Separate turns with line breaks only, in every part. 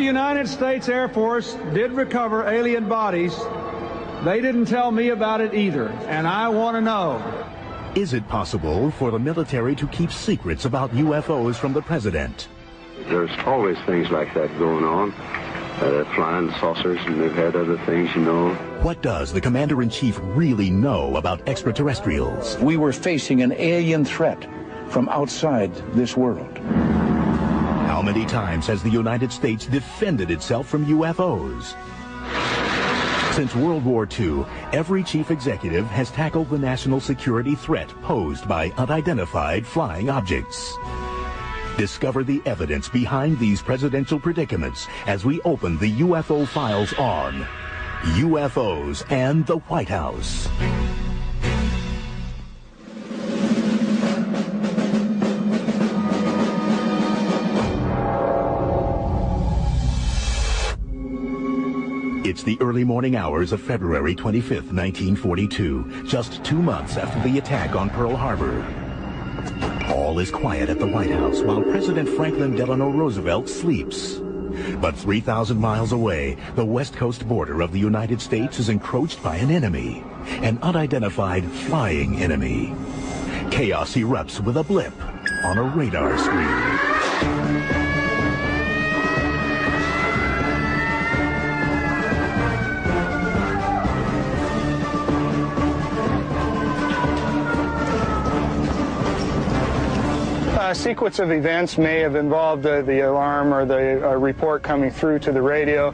United States Air Force did recover alien bodies, they didn't tell me about it either, and I want to know.
Is it possible for the military to keep secrets about UFOs from the president?
There's always things like that going on. Flying saucers, and they've had other things, you know.
What does the commander-in-chief really know about extraterrestrials?
We were facing an alien threat from outside this world.
How many times has the United States defended itself from UFOs? Since World War II, every chief executive has tackled the national security threat posed by unidentified flying objects. Discover the evidence behind these presidential predicaments as we open the UFO files on UFOs and the White House. It's the early morning hours of February 25th, 1942, just 2 months after the attack on Pearl Harbor. All is quiet at the White House while President Franklin Delano Roosevelt sleeps. But 3,000 miles away, the west coast border of the United States is encroached by an enemy, an unidentified flying enemy. Chaos erupts with a blip on a radar screen.
A sequence of events may have involved the alarm or the report coming through to the radio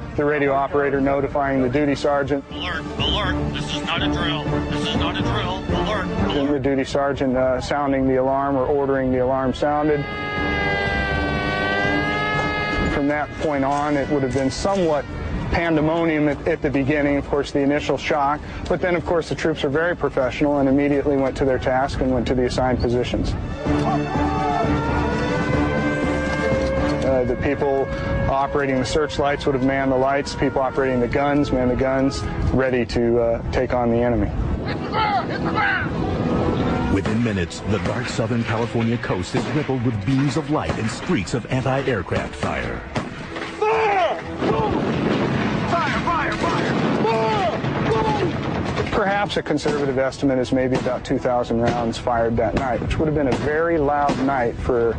operator notifying the duty sergeant.
Alert, alert, this is not a drill, this is not a drill, alert, alert.
And the duty sergeant sounding the alarm or ordering the alarm sounded. From that point on, it would have been somewhat pandemonium at the beginning, of course, the initial shock, but then, of course, the troops are very professional and immediately went to their task and went to the assigned positions. The people operating the searchlights would have manned the lights. People operating the guns manned the guns, ready to take on the enemy.
Hit the ground! Hit the ground!
Within minutes, the dark Southern California coast is rippled with beams of light and streaks of anti-aircraft fire.
Fire! Fire! Fire! Fire!
Perhaps a conservative estimate is maybe about 2,000 rounds fired that night, which would have been a very loud night for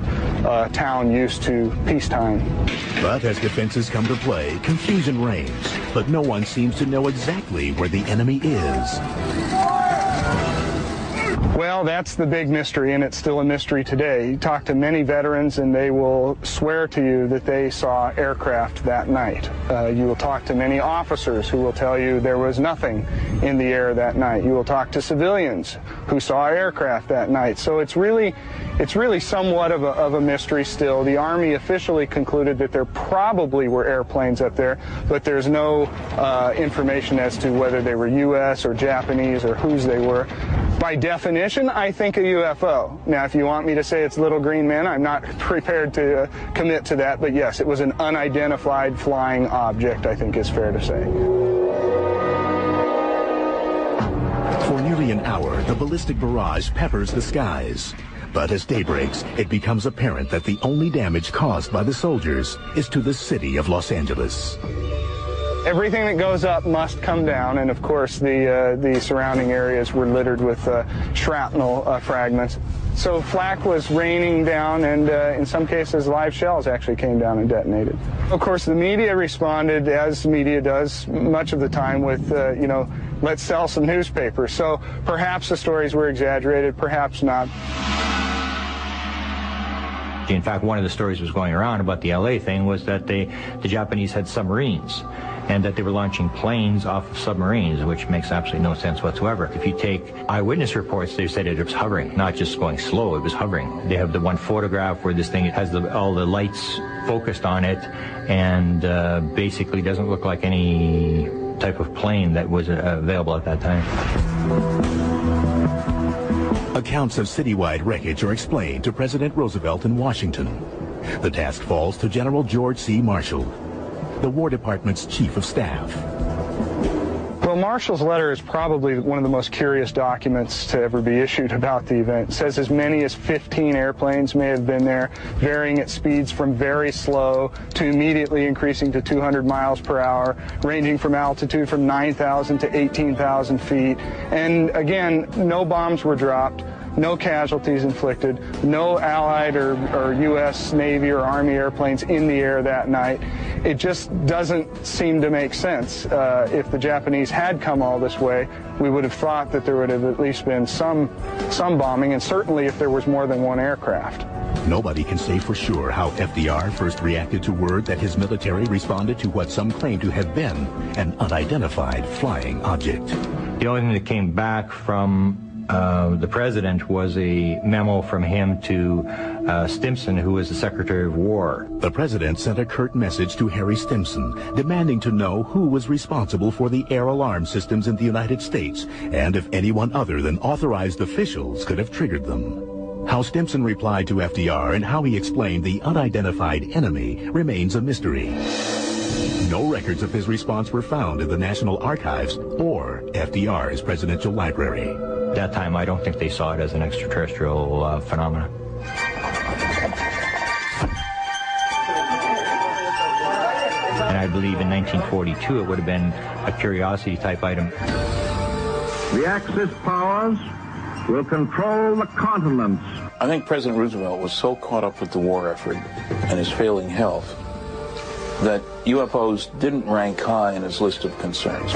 a town used to peacetime.
But as defenses come to play, confusion reigns, but no one seems to know exactly where the enemy is.
Well, that's the big mystery, and it's still a mystery today. You talk to many veterans, and they will swear to you that they saw aircraft that night. You will talk to many officers who will tell you there was nothing in the air that night. You will talk to civilians who saw aircraft that night. So it's really somewhat of a mystery still. The Army officially concluded that there probably were airplanes up there, but there's no information as to whether they were U.S. or Japanese or whose they were. By definition, I think a UFO. Now, if you want me to say it's little green men, I'm not prepared to commit to that, but yes, it was an unidentified flying object, I think is fair to say.
For nearly an hour, the ballistic barrage peppers the skies. But as day breaks, it becomes apparent that the only damage caused by the soldiers is to the city of Los Angeles.
Everything that goes up must come down, and of course the surrounding areas were littered with shrapnel fragments. So flak was raining down, and in some cases live shells actually came down and detonated. Of course, the media responded, as media does much of the time, with, let's sell some newspapers. So perhaps the stories were exaggerated, perhaps not.
In fact, one of the stories was going around about the LA thing was that the Japanese had submarines, and that they were launching planes off of submarines, which makes absolutely no sense whatsoever. If you take eyewitness reports, they said it was hovering, not just going slow, it was hovering. They have the one photograph where this thing has all the lights focused on it, and basically doesn't look like any type of plane that was available at that time.
Accounts of citywide wreckage are explained to President Roosevelt in Washington. The task falls to General George C. Marshall, the War Department's Chief of Staff.
Well, Well, Marshall's letter is probably one of the most curious documents to ever be issued about the event. It says as many as 15 airplanes may have been there, varying at speeds from very slow to immediately increasing to 200 miles per hour, ranging from altitude from 9,000 to 18,000 feet. And again, no bombs were dropped. No casualties inflicted, no Allied or U.S. Navy or Army airplanes in the air that night. It just doesn't seem to make sense. If the Japanese had come all this way, we would have thought that there would have at least been some bombing, and certainly if there was more than one aircraft.
Nobody can say for sure how FDR first reacted to word that his military responded to what some claim to have been an unidentified flying object.
The only thing that came back from the president was a memo from him to Stimson, who was the Secretary of War.
The president sent a curt message to Harry Stimson, demanding to know who was responsible for the air alarm systems in the United States, and if anyone other than authorized officials could have triggered them. How Stimson replied to FDR and how he explained the unidentified enemy remains a mystery. No records of his response were found in the National Archives or FDR's presidential library.
At that time, I don't think they saw it as an extraterrestrial phenomenon. And I believe in 1942 it would have been a curiosity type item.
The Axis powers will control the continents.
I think President Roosevelt was so caught up with the war effort and his failing health that UFOs didn't rank high in his list of concerns.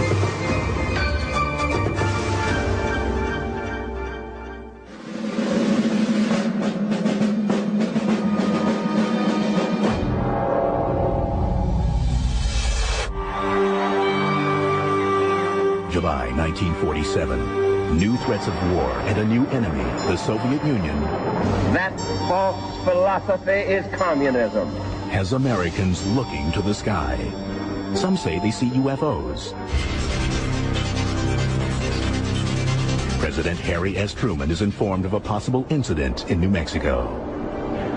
July 1947. New threats of war and a new enemy, the Soviet Union.
That false philosophy is communism.
Has Americans looking to the sky. Some say they see UFOs. President Harry S. Truman is informed of a possible incident in New Mexico.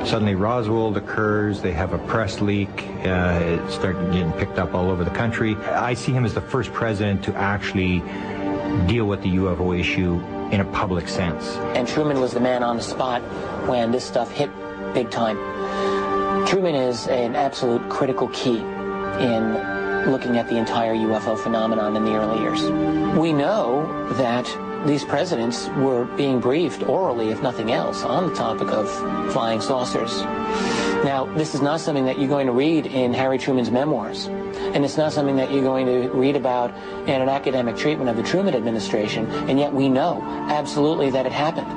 Suddenly Roswell occurs, they have a press leak, it started getting picked up all over the country. I see him as the first president to actually deal with the UFO issue in a public sense.
And Truman was the man on the spot when this stuff hit big time. Truman is an absolute critical key in looking at the entire UFO phenomenon in the early years. We know that these presidents were being briefed orally, if nothing else, on the topic of flying saucers. Now, this is not something that you're going to read in Harry Truman's memoirs, and it's not something that you're going to read about in an academic treatment of the Truman administration, and yet we know absolutely that it happened.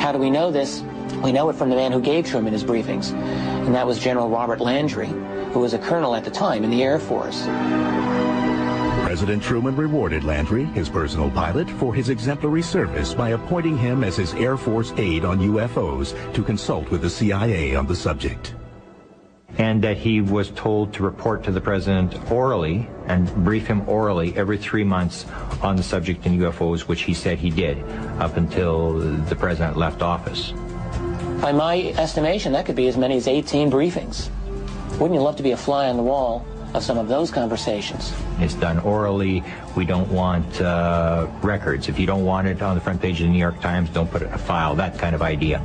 How do we know this? We know it from the man who gave Truman his briefings, and that was General Robert Landry, who was a colonel at the time in the Air Force.
President Truman rewarded Landry, his personal pilot, for his exemplary service by appointing him as his Air Force aide on UFOs to consult with the CIA on the subject.
And that he was told to report to the president orally and brief him orally every 3 months on the subject in UFOs, which he said he did up until the president left office.
By my estimation, that could be as many as 18 briefings. Wouldn't you love to be a fly on the wall of some of those conversations?
It's done orally. We don't want records. If you don't want it on the front page of the New York Times, don't put it in a file, that kind of idea.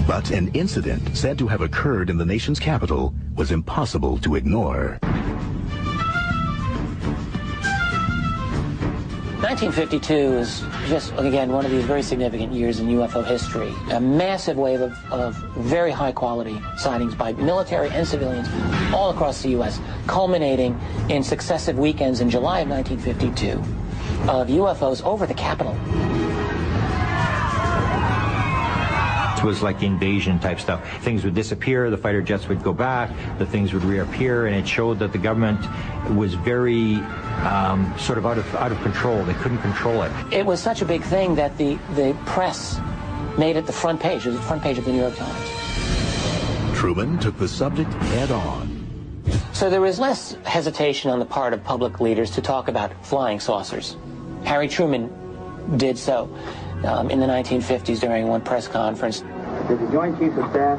But an incident said to have occurred in the nation's capital was impossible to ignore.
1952 is just, again, one of these very significant years in UFO history. A massive wave of very high-quality sightings by military and civilians all across the U.S., culminating in successive weekends in July of 1952 of UFOs over the Capitol.
It was like invasion type stuff. Things would disappear, the fighter jets would go back, the things would reappear, and it showed that the government was very sort of out of control. They couldn't control it.
It was such a big thing that the press made it the front page. It was the front page of the New York Times.
Truman took the subject head on.
So there was less hesitation on the part of public leaders to talk about flying saucers. Harry Truman did so in the 1950s during one press conference.
Did the Joint Chiefs of Staff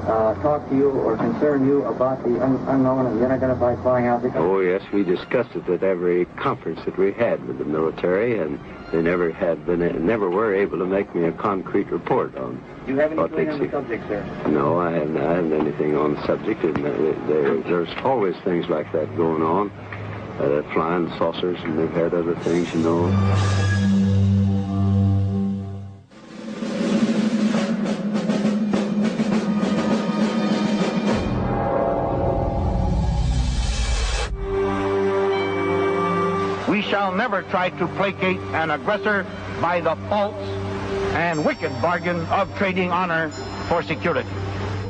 talk to you or concern you about the unknown and the unidentified flying object?
Oh, yes, we discussed it at every conference that we had with the military, and they never were able to make me a concrete report on.
Do you have anything on the subject, sir?
No, I haven't anything on the subject, and there's always things like that going on. Flying saucers, and they've had other things, you know.
We shall never try to placate an aggressor by the false and wicked bargain of trading honor for security.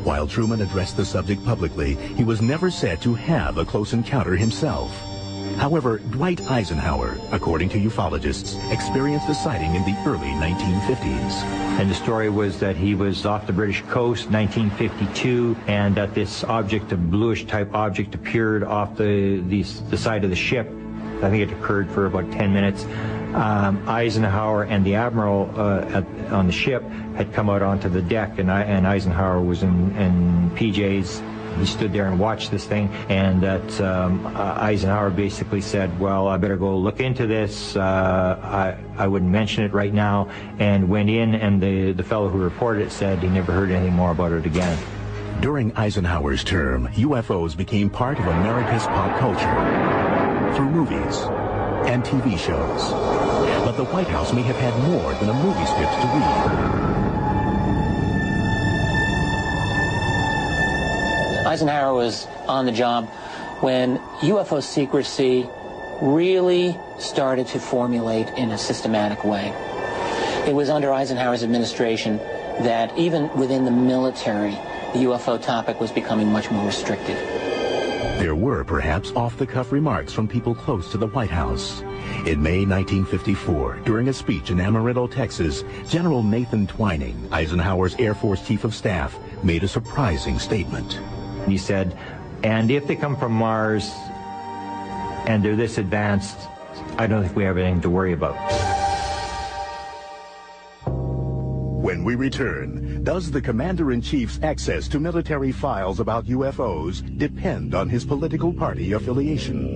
While Truman addressed the subject publicly, he was never said to have a close encounter himself. However, Dwight Eisenhower, according to ufologists, experienced a sighting in the early 1950s.
And the story was that he was off the British coast, 1952, and that this object, a bluish type object, appeared off the side of the ship. I think it occurred for about 10 minutes. Eisenhower and the admiral on the ship had come out onto the deck, and Eisenhower was in PJs. He stood there and watched this thing, and that Eisenhower basically said, well, I better go look into this. I wouldn't mention it right now, and went in, and the fellow who reported it said he never heard anything more about it again.
During Eisenhower's term, UFOs became part of America's pop culture through movies and TV shows. But the White House may have had more than a movie script to read.
Eisenhower was on the job when UFO secrecy really started to formulate in a systematic way. It was under Eisenhower's administration that even within the military, the UFO topic was becoming much more restricted.
There were perhaps off-the-cuff remarks from people close to the White House. In May 1954, during a speech in Amarillo, Texas, General Nathan Twining, Eisenhower's Air Force Chief of Staff, made a surprising statement.
He said, and if they come from Mars and they're this advanced, I don't think we have anything to worry about.
When we return, does the Commander-in-Chief's access to military files about UFOs depend on his political party affiliation?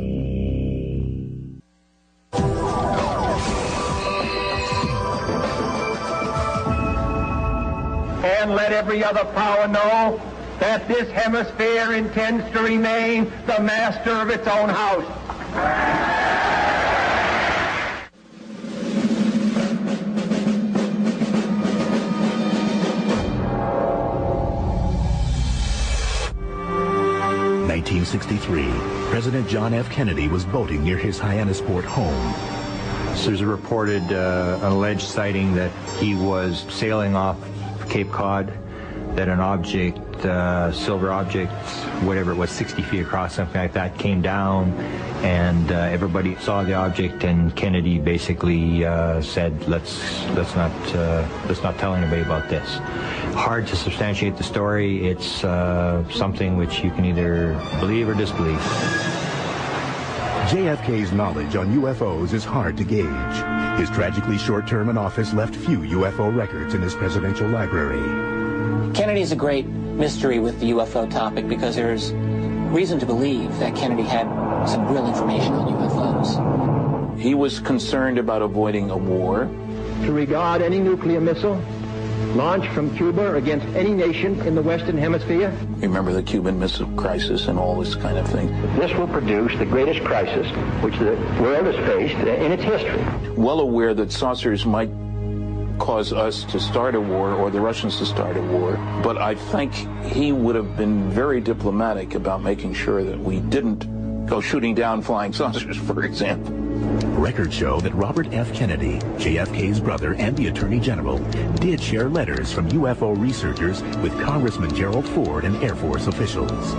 And let every other power know that this hemisphere intends to remain the master of its own house.
1963, President John F. Kennedy was boating near his Hyannisport home.
So there's a reported, an alleged sighting that he was sailing off Cape Cod, that an object, silver object, whatever it was, 60 feet across, something like that, came down, and everybody saw the object, and Kennedy basically said, let's not tell anybody about this. Hard to substantiate the story. It's something which you can either believe or disbelieve.
JFK's knowledge on UFOs is hard to gauge. His tragically short term in office left few UFO records in his presidential library.
Kennedy's a great mystery with the UFO topic because there's reason to believe that Kennedy had some real information on UFOs.
He was concerned about avoiding a war.
To regard any nuclear missile launched from Cuba against any nation in the Western Hemisphere.
Remember the Cuban Missile Crisis and all this kind of thing.
This will produce the greatest crisis which the world has faced in its history.
Well aware that saucers might cause us to start a war or the Russians to start a war, but I think he would have been very diplomatic about making sure that we didn't go shooting down flying saucers, for example.
Records show that Robert F. Kennedy, JFK's brother and the Attorney General, did share letters from UFO researchers with Congressman Gerald Ford and Air Force officials.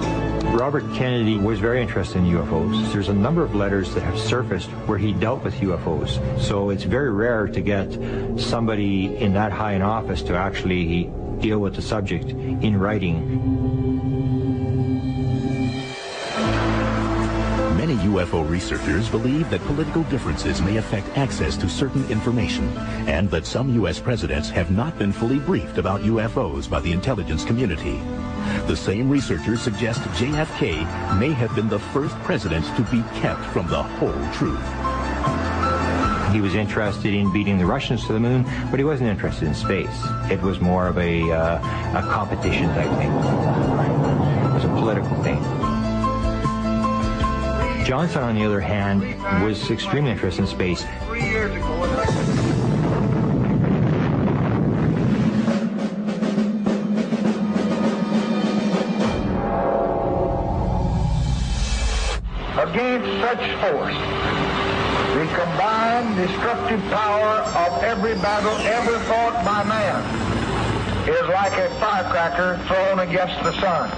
Robert Kennedy was very interested in UFOs. There's a number of letters that have surfaced where he dealt with UFOs. So it's very rare to get somebody in that high in office to actually deal with the subject in writing.
Many UFO researchers believe that political differences may affect access to certain information, and that some U.S. presidents have not been fully briefed about UFOs by the intelligence community. The same researchers suggest JFK may have been the first president to be kept from the whole truth.
He was interested in beating the Russians to the moon, but he wasn't interested in space. It was more of a competition type thing. It was a political thing. Johnson, on the other hand, was extremely interested in space.
3 years ago. Against such force, the combined destructive power of every battle ever fought by man is like a firecracker thrown against the sun.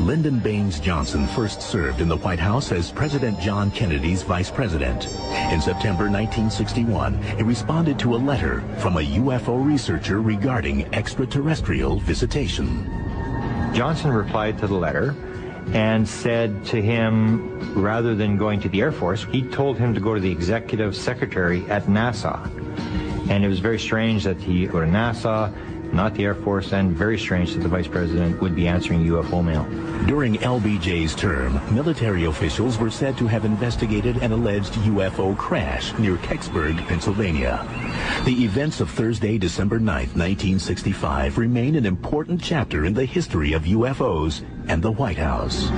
Lyndon Baines Johnson first served in the White House as President John Kennedy's vice president. In September 1961, he responded to a letter from a UFO researcher regarding extraterrestrial visitation.
Johnson replied to the letter and said to him, rather than going to the Air Force, he told him to go to the executive secretary at NASA. And it was very strange that he go to NASA, not the Air Force, and very strange that the vice president would be answering UFO mail.
During LBJ's term, military officials were said to have investigated an alleged UFO crash near Kecksburg, Pennsylvania. The events of Thursday, December 9th, 1965 remain an important chapter in the history of UFOs and the White House.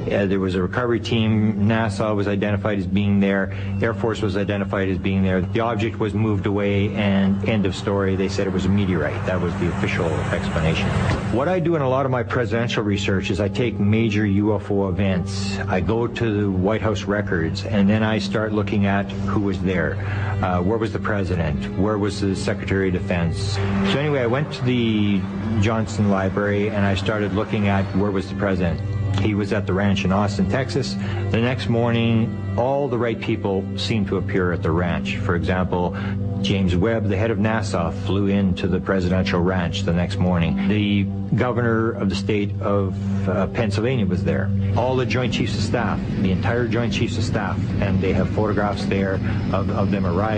There was a recovery team. NASA was identified as being there. Air Force was identified as being there. The object was moved away, and end of story. They said it was a meteorite. That was the official explanation. What I do in a lot of my presidential research is I take major UFO events. I go to the White House records, and then I start looking at who was there. Where was the president? Where was the Secretary of Defense? So anyway, I went to the Johnson Library, and I started looking at where was the president. He was at the ranch in Austin, Texas. The next morning, all the right people seemed to appear at the ranch. For example, James Webb, the head of NASA, flew into the presidential ranch the next morning. The governor of the state of Pennsylvania was there. All the Joint Chiefs of Staff, the entire Joint Chiefs of Staff, and they have photographs there of them arrived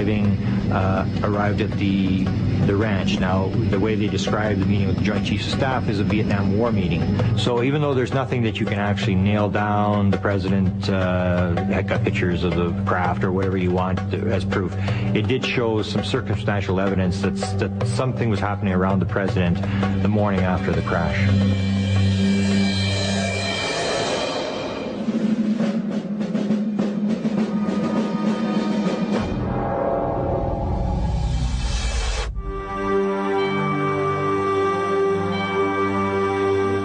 at the ranch. Now, the way they describe the meeting with the Joint Chiefs of Staff is a Vietnam War meeting. So even though there's nothing that you can actually nail down, the president had got pictures of the craft or whatever you want as proof, it did show some circumstantial evidence that something was happening around the president the morning after the crash.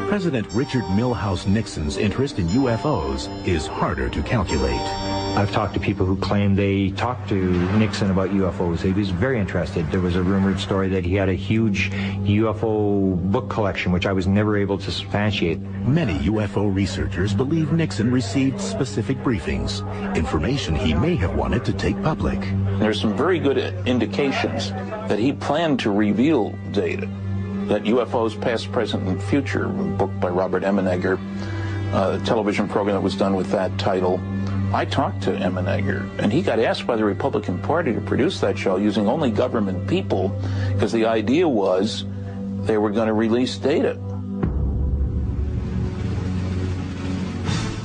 President Richard Milhous Nixon's interest in UFOs is harder to calculate.
I've talked to people who claim they talked to Nixon about UFOs. He was very interested. There was a rumored story that he had a huge UFO book collection, which I was never able to substantiate.
Many UFO researchers believe Nixon received specific briefings, information he may have wanted to take public.
There's some very good indications that he planned to reveal data, that UFOs past, present, and future, a book by Robert Emenegger, a television program that was done with that title. I talked to Emenegger, and he got asked by the Republican Party to produce that show using only government people, because the idea was they were going to release data.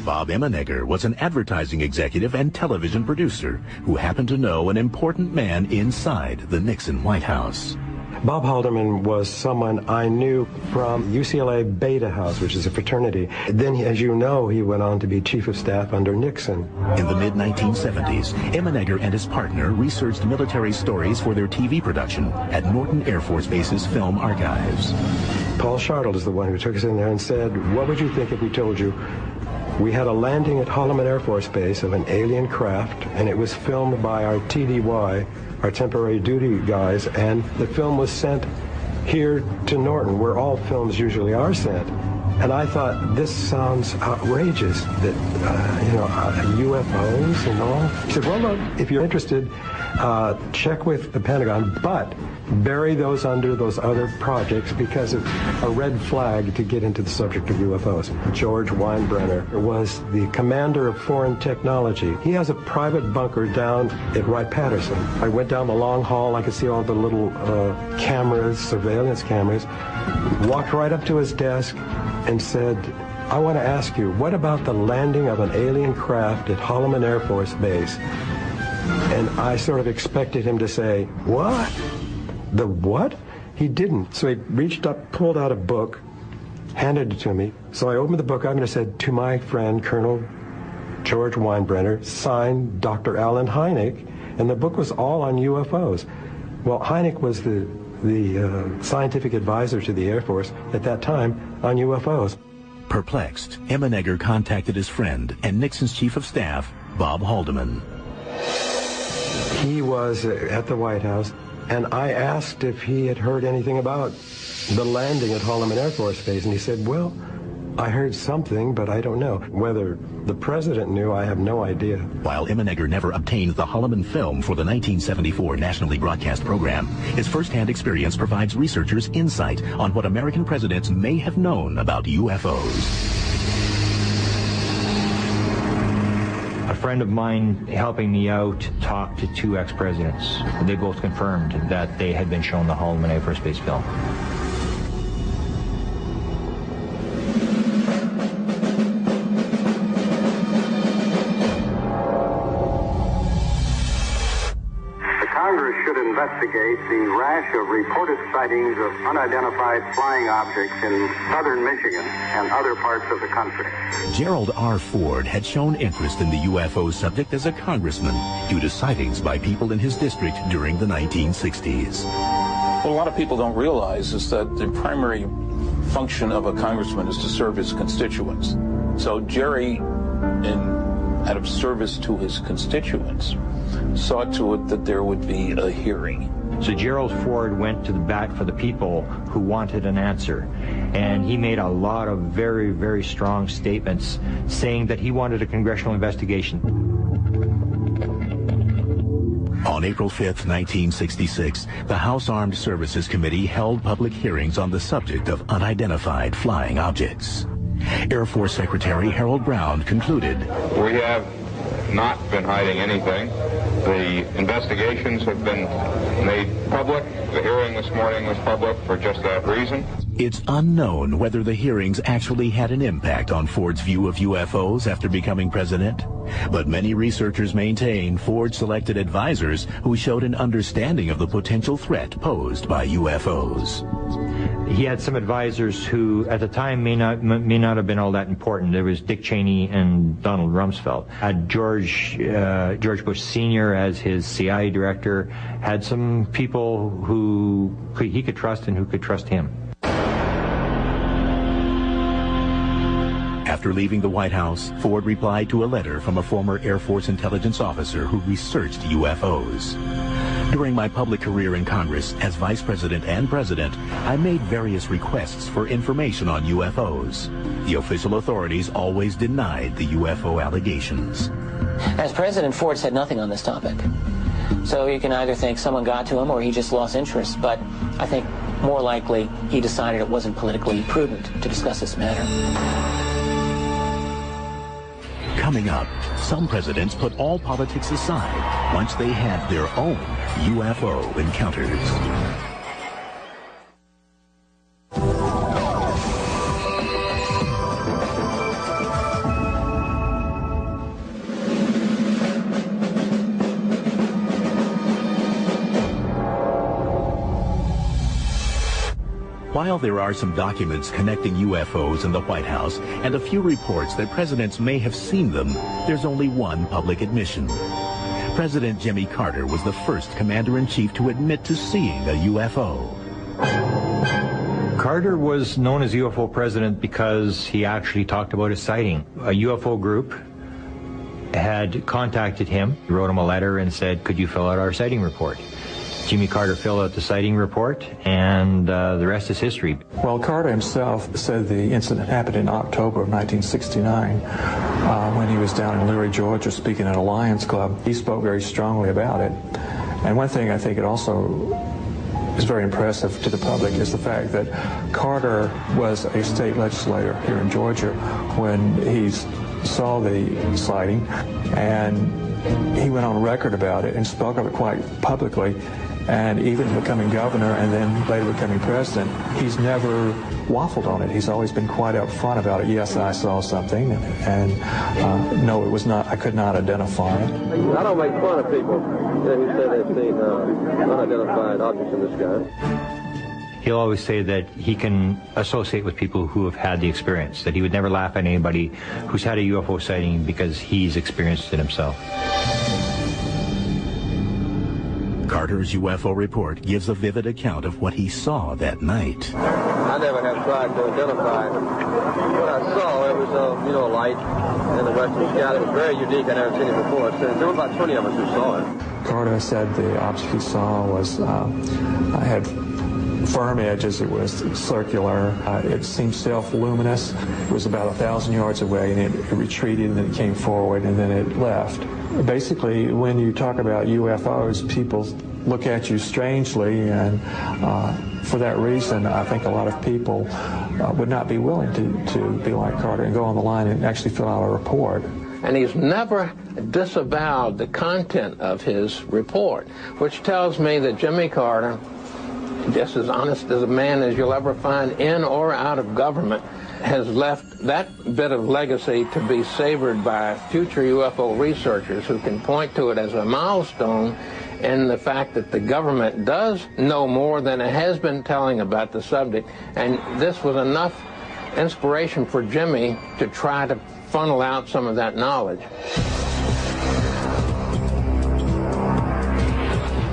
Bob Emenegger was an advertising executive and television producer who happened to know an important man inside the Nixon White House.
Bob Haldeman was someone I knew from UCLA Beta House, which is a fraternity. Then, as you know, he went on to be chief of staff under Nixon.
In the mid-1970s, Emenegger and his partner researched military stories for their TV production at Norton Air Force Base's film archives.
Paul Shartle is the one who took us in there and said, "What would you think if we told you we had a landing at Holloman Air Force Base of an alien craft, and it was filmed by our TDY, our temporary duty guys, and the film was sent here to Norton, where all films usually are sent, And I thought, this sounds outrageous, that, UFOs and all. He said, well, look, if you're interested, check with the Pentagon, but bury those under those other projects because of a red flag to get into the subject of UFOs. George Weinbrenner was the commander of foreign technology. He has a private bunker down at Wright-Patterson. I went down the long hall. I could see all the little cameras, surveillance cameras. Walked right up to his desk and said, I want to ask you, what about the landing of an alien craft at Holloman Air Force Base? And I sort of expected him to say, what? The what? He didn't. So he reached up, pulled out a book, handed it to me. So I opened the book up and it said, to my friend, Colonel George Weinbrenner, signed Dr. Alan Hynek. And the book was all on UFOs. Well, Hynek was the scientific advisor to the Air Force at that time on UFOs.
Perplexed, Emenegger contacted his friend and Nixon's chief of staff, Bob Haldeman.
He was at the White House, and I asked if he had heard anything about the landing at Holloman Air Force Base, and he said, well, I heard something, but I don't know. Whether the president knew, I have no idea.
While Emenegger never obtained the Holloman film for the 1974 nationally broadcast program, his first-hand experience provides researchers insight on what American presidents may have known about UFOs.
A friend of mine helping me out talked to two ex-presidents. They both confirmed that they had been shown the Holloman Air Force Base film.
Investigate the rash of reported sightings of unidentified flying objects in southern Michigan and other parts of the country.
Gerald R. Ford had shown interest in the UFO subject as a congressman due to sightings by people in his district during the 1960s.
What a lot of people don't realize is that the primary function of a congressman is to serve his constituents. So Jerry, out of service to his constituents, saw to it that there would be a hearing.
So Gerald Ford went to the bat for the people who wanted an answer. And he made a lot of very, very strong statements saying that he wanted a congressional investigation.
On April 5th, 1966, the House Armed Services Committee held public hearings on the subject of unidentified flying objects. Air Force Secretary Harold Brown concluded,
we have not been hiding anything. The investigations have been made public. The hearing this morning was public for just that reason.
It's unknown whether the hearings actually had an impact on Ford's view of UFOs after becoming president. But many researchers maintain Ford selected advisors who showed an understanding of the potential threat posed by UFOs.
He had some advisors who, at the time, may not have been all that important. There was Dick Cheney and Donald Rumsfeld. Had George Bush Sr. as his CIA director, had some people who he could trust and who could trust him.
After leaving the White House, Ford replied to a letter from a former Air Force intelligence officer who researched UFOs. During my public career in Congress as Vice President and President, I made various requests for information on UFOs. The official authorities always denied the UFO allegations.
As President, Ford said nothing on this topic. So you can either think someone got to him or he just lost interest, but I think more likely he decided it wasn't politically prudent to discuss this matter.
Coming up, some presidents put all politics aside once they had their own UFO encounters. While there are some documents connecting UFOs in the White House and a few reports that presidents may have seen them, there's only one public admission. President Jimmy Carter was the first commander-in-chief to admit to seeing a UFO.
Carter was known as UFO president because he actually talked about his sighting. A UFO group had contacted him, wrote him a letter and said, could you fill out our sighting report? Jimmy Carter filled out the sighting report, and the rest is history.
Well, Carter himself said the incident happened in October of 1969 when he was down in Leary, Georgia, speaking at a Lions Club. He spoke very strongly about it. And one thing I think it also is very impressive to the public is the fact that Carter was a state legislator here in Georgia when he saw the sighting, and he went on record about it and spoke of it quite publicly. And even becoming governor and then later becoming president, he's never waffled on it. He's always been quite upfront about it. Yes, I saw something, and no, it was not. I could not identify it.
I don't make fun of people who say they've seen unidentified objects in the sky.
He'll always say that he can associate with people who have had the experience, that he would never laugh at anybody who's had a UFO sighting because he's experienced it himself.
Carter's UFO report gives a vivid account of what he saw that night.
I never have tried to identify what I saw. It was, a light in the western sky. It was very unique. I never seen it before. So there were about 20 of us who saw it.
Carter said the object he saw was, had firm edges. It was circular. It seemed self-luminous. It was about 1,000 yards away, and it retreated, and then it came forward, and then it left. Basically, when you talk about UFOs, people look at you strangely, and for that reason, I think a lot of people would not be willing to be like Carter and go on the line and actually fill out a report.
And he's never disavowed the content of his report, which tells me that Jimmy Carter, just as honest as a man as you'll ever find in or out of government, has left that bit of legacy to be savored by future UFO researchers who can point to it as a milestone in the fact that the government does know more than it has been telling about the subject. And this was enough inspiration for Jimmy to try to funnel out some of that knowledge.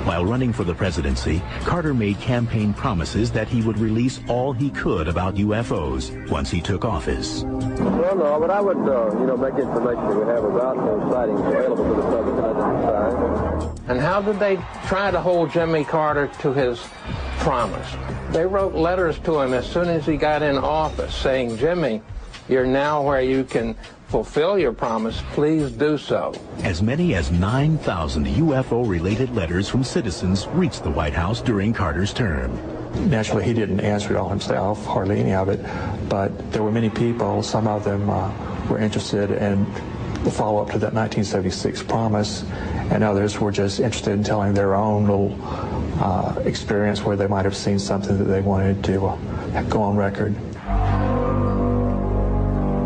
While running for the presidency, Carter made campaign promises that he would release all he could about UFOs once he took office.
Well, no, but I would, make information that we have about those sightings available to the public on the side.
And how did they try to hold Jimmy Carter to his promise? They wrote letters to him as soon as he got in office saying, Jimmy, you're now where you can fulfill your promise, please do so.
As many as 9,000 UFO-related letters from citizens reached the White House during Carter's term.
Naturally, he didn't answer it all himself, hardly any of it, but there were many people, some of them were interested in the follow-up to that 1976 promise, and others were just interested in telling their own little experience where they might have seen something that they wanted to go on record.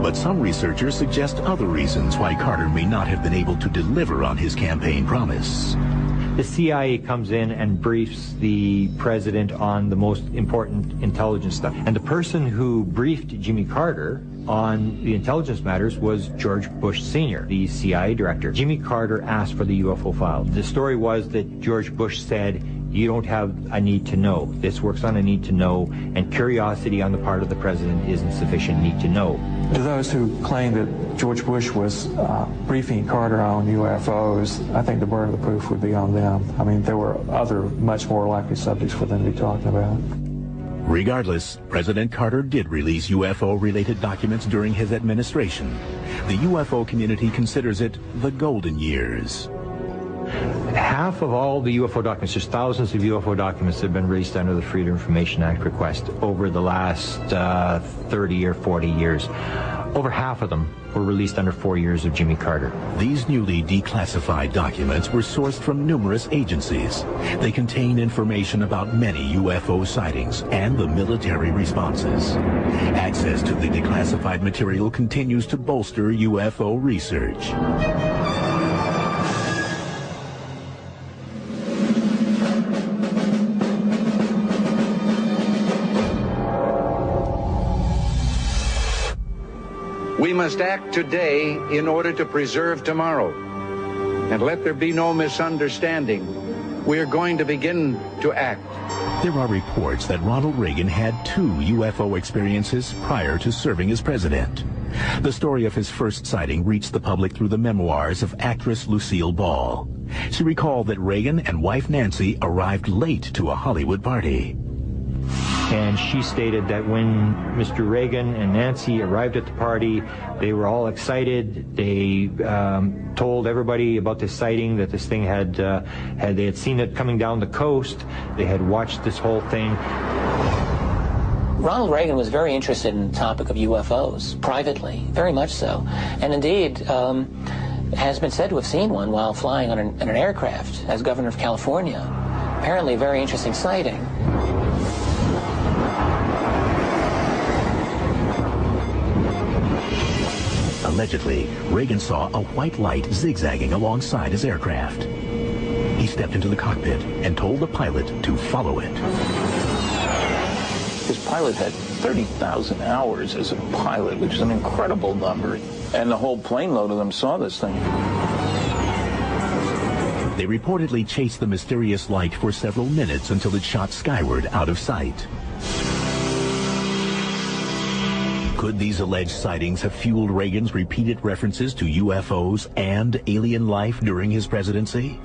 But some researchers suggest other reasons why Carter may not have been able to deliver on his campaign promise.
The CIA comes in and briefs the president on the most important intelligence stuff. And the person who briefed Jimmy Carter on the intelligence matters was George Bush Sr., the CIA director. Jimmy Carter asked for the UFO file. The story was that George Bush said, you don't have a need to know. This works on a need to know, and curiosity on the part of the president isn't sufficient need to know.
To those who claim that George Bush was briefing Carter on UFOs, I think the burden of the proof would be on them. I mean, there were other much more likely subjects for them to be talking about.
Regardless, President Carter did release UFO-related documents during his administration. The UFO community considers it the golden years.
Half of all the UFO documents, there's thousands of UFO documents that have been released under the Freedom of Information Act request over the last 30 or 40 years. Over half of them were released under 4 years of Jimmy Carter.
These newly declassified documents were sourced from numerous agencies. They contain information about many UFO sightings and the military responses. Access to the declassified material continues to bolster UFO research.
We must act today in order to preserve tomorrow. And let there be no misunderstanding. We are going to begin to act.
There are reports that Ronald Reagan had 2 UFO experiences prior to serving as president. The story of his first sighting reached the public through the memoirs of actress Lucille Ball. She recalled that Reagan and wife Nancy arrived late to a Hollywood party.
And she stated that when Mr. Reagan and Nancy arrived at the party, they were all excited. They told everybody about this sighting, that this thing they had seen it coming down the coast. They had watched this whole thing.
Ronald Reagan was very interested in the topic of UFOs, privately, very much so. And indeed, has been said to have seen one while flying on an aircraft as governor of California. Apparently a very interesting sighting.
Allegedly, Reagan saw a white light zigzagging alongside his aircraft. He stepped into the cockpit and told the pilot to follow it.
His pilot had 30,000 hours as a pilot, which is an incredible number. And the whole plane load of them saw this thing.
They reportedly chased the mysterious light for several minutes until it shot skyward out of sight. Could these alleged sightings have fueled Reagan's repeated references to UFOs and alien life during his presidency?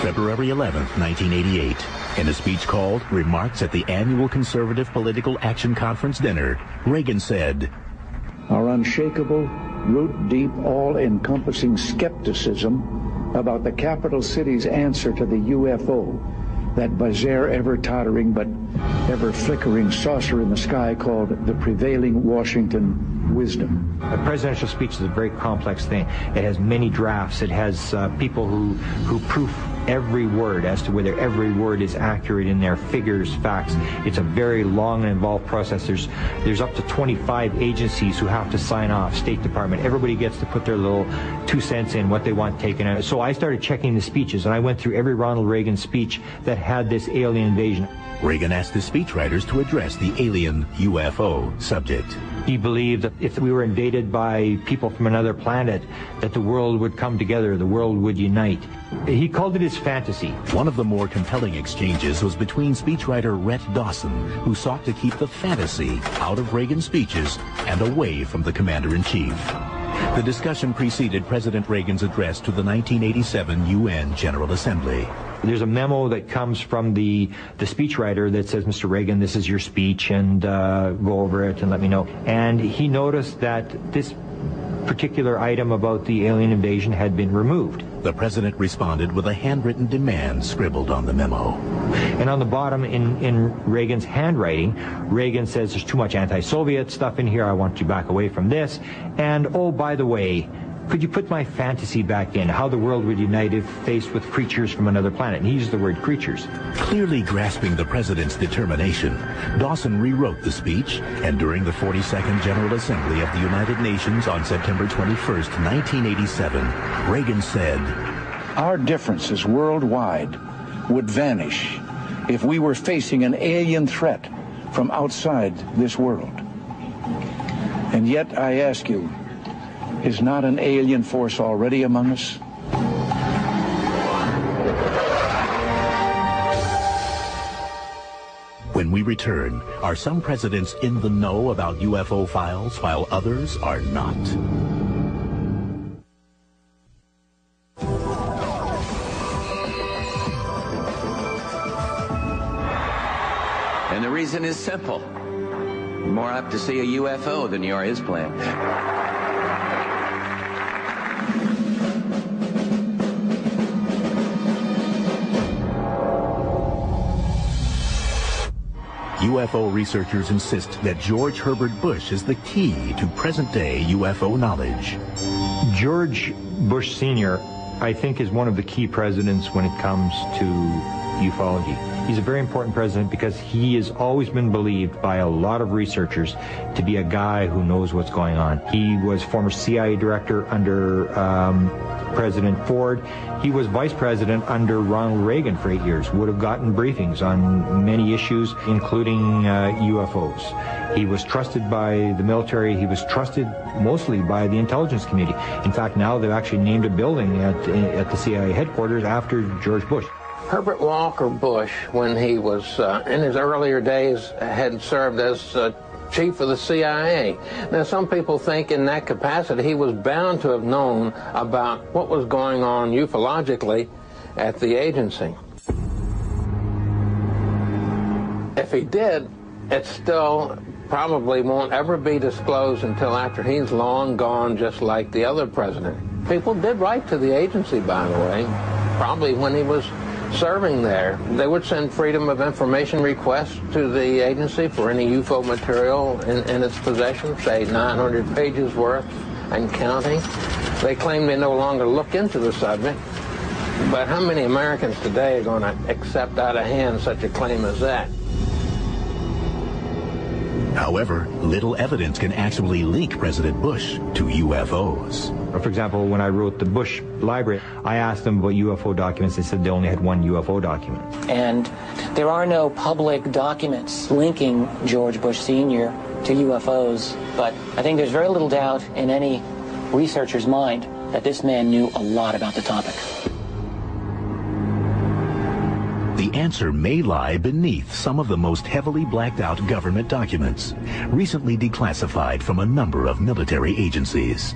February 11th, 1988, in a speech called Remarks at the Annual Conservative Political Action Conference Dinner, Reagan said,
"Our unshakable, root-deep, all-encompassing skepticism about the capital city's answer to the UFO, that bizarre, ever-tottering but ever-flickering saucer in the sky called the prevailing Washington wisdom."
A presidential speech is a very complex thing. It has many drafts. It has people who proof every word as to whether every word is accurate in their figures, facts. It's a very long and involved process. There's up to 25 agencies who have to sign off, State Department. Everybody gets to put their little 2 cents in, what they want taken out. So I started checking the speeches, and I went through every Ronald Reagan speech that had this alien invasion.
Reagan asked his speechwriters to address the alien UFO subject.
He believed that if we were invaded by people from another planet, that the world would come together, the world would unite. He called it his fantasy.
One of the more compelling exchanges was between speechwriter Rhett Dawson, who sought to keep the fantasy out of Reagan's speeches and away from the commander-in-chief. The discussion preceded President Reagan's address to the 1987 UN General Assembly.
There's a memo that comes from the speechwriter that says, "Mr. Reagan, this is your speech, and go over it and let me know." And he noticed that this particular item about the alien invasion had been removed.
The president responded with a handwritten demand scribbled on the memo.
And on the bottom, in Reagan's handwriting, Reagan says, "There's too much anti-Soviet stuff in here. I want you back away from this. And, oh, by the way, could you put my fantasy back in, how the world would unite if faced with creatures from another planet?" And he used the word creatures.
Clearly grasping the president's determination, Dawson rewrote the speech, and during the 42nd General Assembly of the United Nations on September 21st, 1987, Reagan said,
"Our differences worldwide would vanish if we were facing an alien threat from outside this world. And yet, I ask you, is not an alien force already among us?"
When we return, are some presidents in the know about UFO files while others are not?
And the reason is simple. You're more apt to see a UFO than you are his plan.
UFO researchers insist that George Herbert Bush is the key to present-day UFO knowledge.
George Bush Sr., I think, is one of the key presidents when it comes to ufology. He's a very important president because he has always been believed by a lot of researchers to be a guy who knows what's going on. He was former CIA director under President Ford. He was vice president under Ronald Reagan for 8 years, would have gotten briefings on many issues, including UFOs. He was trusted by the military. He was trusted mostly by the intelligence community. In fact, now they've actually named a building at the CIA headquarters after George Bush.
Herbert Walker Bush, when he was in his earlier days, had served as chief of the CIA. Now, some people think in that capacity he was bound to have known about what was going on ufologically at the agency. If he did, it still probably won't ever be disclosed until after he's long gone, just like the other president. People did write to the agency, by the way, probably when he was serving there. They would send Freedom of Information requests to the agency for any UFO material in its possession, say 900 pages worth and counting. They claim they no longer look into the subject, but how many Americans today are going to accept out of hand such a claim as that?
However, little evidence can actually link President Bush to UFOs.
For example, when I wrote the Bush Library, I asked them about UFO documents. They said they only had one UFO document.
And there are no public documents linking George Bush Sr. to UFOs, but I think there's very little doubt in any researcher's mind that this man knew a lot about the topic.
The answer may lie beneath some of the most heavily blacked out government documents, recently declassified from a number of military agencies.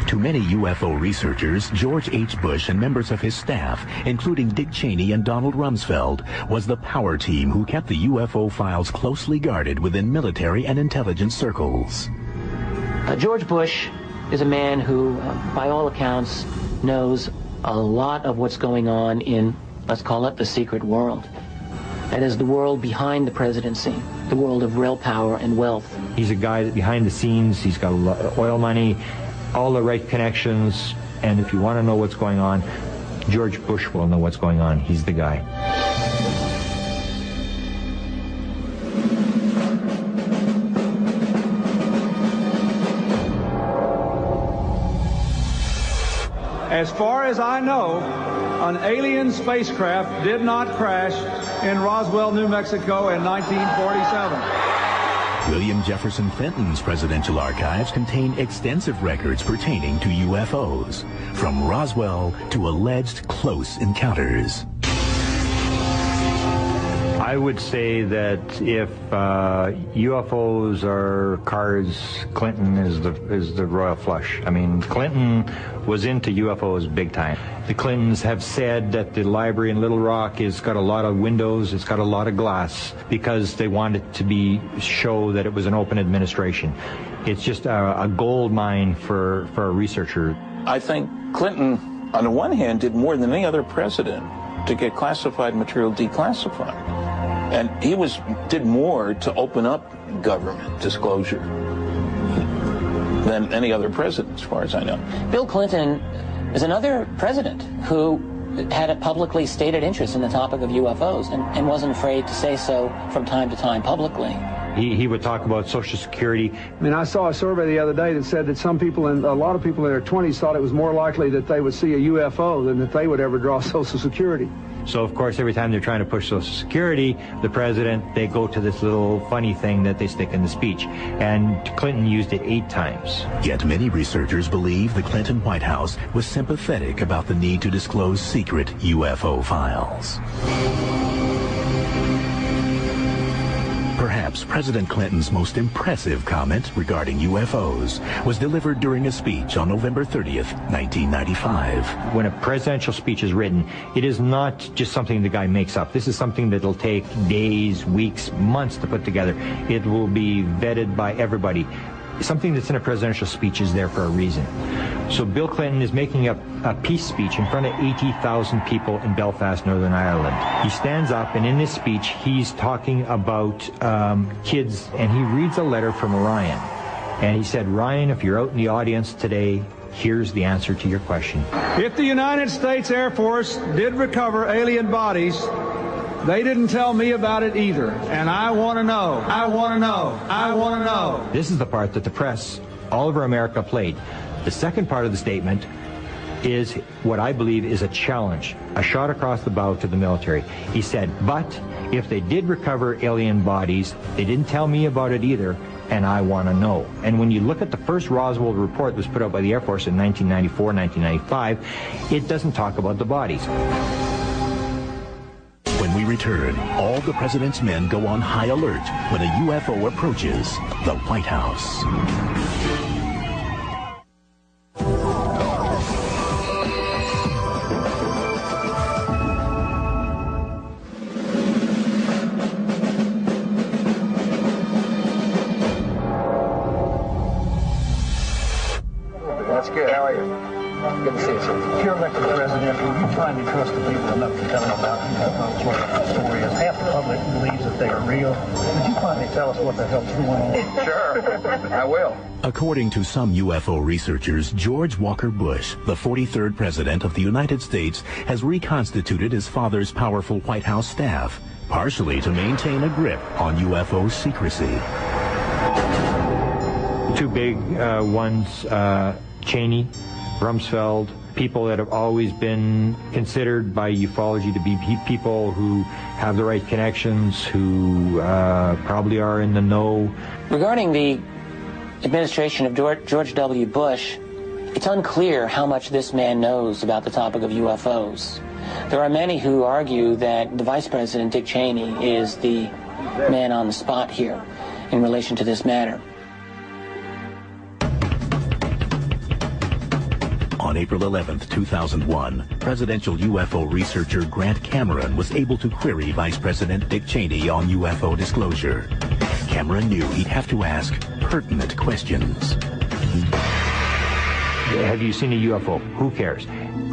To many UFO researchers, George H. Bush and members of his staff, including Dick Cheney and Donald Rumsfeld, was the power team who kept the UFO files closely guarded within military and intelligence circles.
George Bush is a man who, by all accounts, knows a lot of what's going on in, let's call it, the secret world. That is the world behind the presidency, the world of real power and wealth.
He's a guy that behind the scenes, he's got a lot of oil money, all the right connections, and if you want to know what's going on, George Bush will know what's going on. He's the guy.
As far as I know, an alien spacecraft did not crash in Roswell, New Mexico in 1947.
William Jefferson Clinton's presidential archives contain extensive records pertaining to UFOs, from Roswell to alleged close encounters.
I would say that if UFOs are cards, Clinton is the royal flush. I mean, Clinton was into UFOs big time. The Clintons have said that the library in Little Rock has got a lot of windows, it's got a lot of glass, because they want it to show that it was an open administration. It's just a gold mine for a researcher.
I think Clinton, on the one hand, did more than any other president to get classified material declassified. And he did more to open up government disclosure than any other president, as far as I know.
Bill Clinton is another president who had a publicly stated interest in the topic of UFOs and wasn't afraid to say so from time to time publicly.
He would talk about Social Security.
I mean, I saw a survey the other day that said that some people, and a lot of people in their 20s, thought it was more likely that they would see a UFO than that they would ever draw Social Security.
So, of course, every time they're trying to push Social Security, the president, they go to this little funny thing that they stick in the speech. And Clinton used it 8 times.
Yet many researchers believe the Clinton White House was sympathetic about the need to disclose secret UFO files. Perhaps President Clinton's most impressive comment regarding UFOs was delivered during a speech on November 30th, 1995.
When a presidential speech is written, it is not just something the guy makes up. This is something that will take days, weeks, months to put together. It will be vetted by everybody. Something that's in a presidential speech is there for a reason. So Bill Clinton is making up a peace speech in front of 80,000 people in Belfast, Northern Ireland. He stands up, and in this speech, he's talking about kids, and he reads a letter from Ryan. And he said, Ryan, if you're out in the audience today, here's the answer to your question.
If the United States Air Force did recover alien bodies, they didn't tell me about it either, and I want to know. I want to know. I want to know.
This is the part that the press all over America played. The second part of the statement is what I believe is a challenge, a shot across the bow to the military. He said, but if they did recover alien bodies, they didn't tell me about it either, and I want to know. And when you look at the first Roswell report that was put out by the Air Force in 1994, 1995, it doesn't talk about the bodies.
When When we return, all the president's men go on high alert when a UFO approaches the White House.
That's good. How are you? Good to see you, sir. If you're elected president, will you find you trust the people enough to tell them about UFOs, what the story is? Half the public believes that they are real. Would you finally tell us what the hell's going on?
Sure, I will.
According to some UFO researchers, George Walker Bush, the 43rd President of the United States, has reconstituted his father's powerful White House staff, partially to maintain a grip on UFO secrecy.
Two big ones, Cheney, Rumsfeld, people that have always been considered by ufology to be people who have the right connections, who probably are in the know.
Regarding the administration of George W. Bush, it's unclear how much this man knows about the topic of UFOs. There are many who argue that the Vice President, Dick Cheney, is the man on the spot here in relation to this matter.
On April 11, 2001, presidential UFO researcher Grant Cameron was able to query Vice President Dick Cheney on UFO disclosure. Cameron knew he'd have to ask pertinent questions.
Have you seen a UFO? Who cares?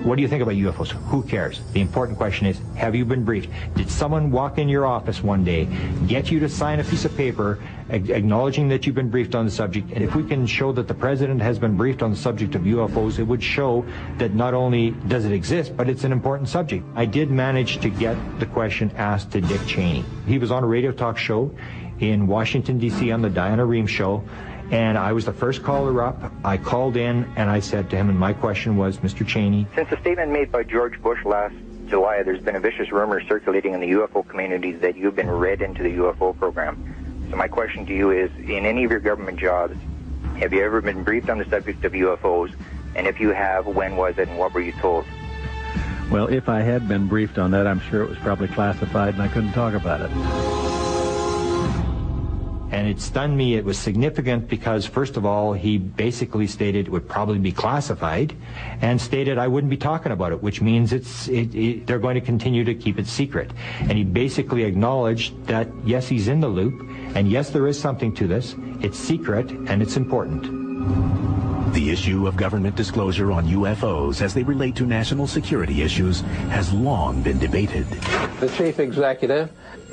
What do you think about UFOs? Who cares? The important question is, have you been briefed? Did someone walk in your office one day, get you to sign a piece of paper acknowledging that you've been briefed on the subject? And if we can show that the president has been briefed on the subject of UFOs, it would show that not only does it exist, but it's an important subject. I did manage to get the question asked to Dick Cheney. He was on a radio talk show in Washington, D.C. on the Diana Rehm show. And I was the first caller up. I called in and I said to him, and my question was, Mr. Cheney.
Since the statement made by George Bush last July, there's been a vicious rumor circulating in the UFO community that you've been read into the UFO program. So my question to you is, in any of your government jobs, have you ever been briefed on the subject of UFOs? And if you have, when was it and what were you told?
Well, if I had been briefed on that, I'm sure it was probably classified and I couldn't talk about it.
And it stunned me. It was significant because, first of all, he basically stated it would probably be classified and stated I wouldn't be talking about it, which means they're going to continue to keep it secret. And he basically acknowledged that, yes, he's in the loop, and yes, there is something to this. It's secret, and it's important.
The issue of government disclosure on UFOs as they relate to national security issues has long been debated.
The chief executive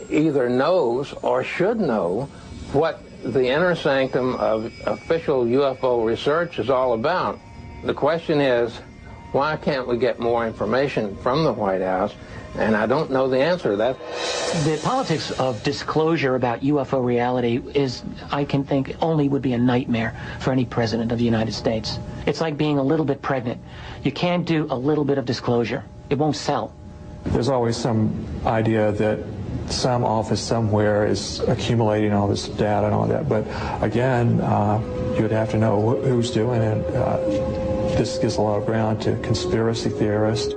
either knows or should know what the inner sanctum of official UFO research is all about. The question is, why can't we get more information from the White House? And I don't know the answer to that.
The politics of disclosure about UFO reality is, I can think, only would be a nightmare for any president of the United States. It's like being a little bit pregnant. You can't do a little bit of disclosure. It won't sell.
There's always some idea that some office somewhere is accumulating all this data and all that. But again, you would have to know who's doing it. This gives a lot of ground to conspiracy theorists.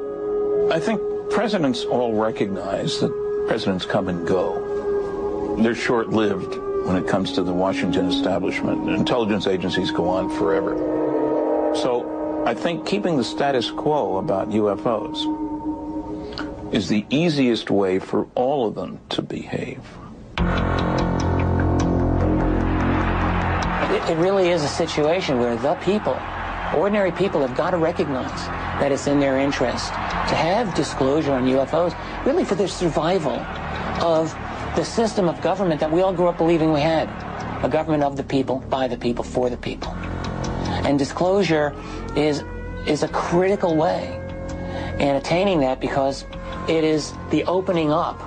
I think presidents all recognize that presidents come and go. They're short-lived when it comes to the Washington establishment. Intelligence agencies go on forever. So I think keeping the status quo about UFOs is the easiest way for all of them to behave.
It really is a situation where the people, ordinary people, have got to recognize that it's in their interest to have disclosure on UFOs, really for their survival of the system of government that we all grew up believing we had. A government of the people, by the people, for the people. And disclosure is a critical way in attaining that, because it is the opening up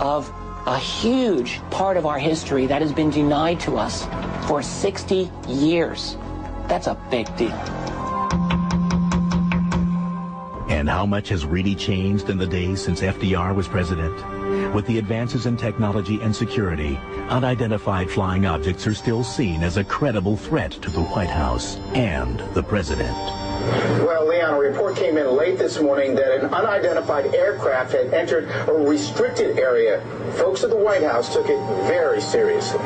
of a huge part of our history that has been denied to us for 60 years. That's a big deal.
And how much has really changed in the days since FDR was president? With the advances in technology and security, unidentified flying objects are still seen as a credible threat to the White House and the president.
Well, Leon, a report came in late this morning that an unidentified aircraft had entered a restricted area. Folks at the White House took it very seriously.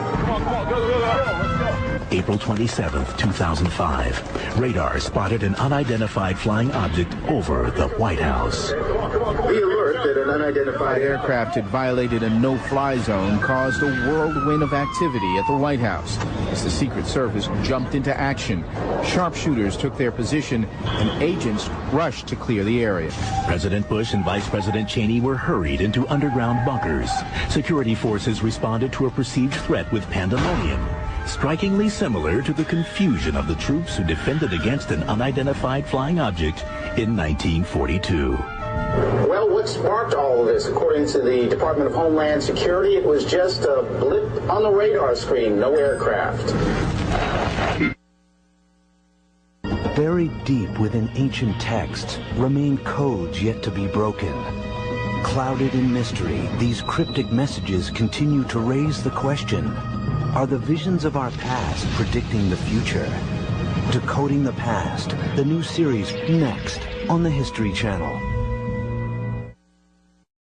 April 27th, 2005. Radar spotted an unidentified flying object over the White House.
The alert that an unidentified
aircraft had violated a no-fly zone caused a whirlwind of activity at the White House as the Secret Service jumped into action. Sharpshooters took their position and agents rushed to clear the area.
President Bush and Vice President Cheney were hurried into underground bunkers. Security forces responded to a perceived threat with pandemonium, strikingly similar to the confusion of the troops who defended against an unidentified flying object in 1942.
Well, what sparked all of this? According to the Department of Homeland Security, it was just a blip on the radar screen, no aircraft.
Buried deep within ancient texts remain codes yet to be broken. Clouded in mystery, these cryptic messages continue to raise the question: are the visions of our past predicting the future? Decoding the Past, the new series next on the History Channel.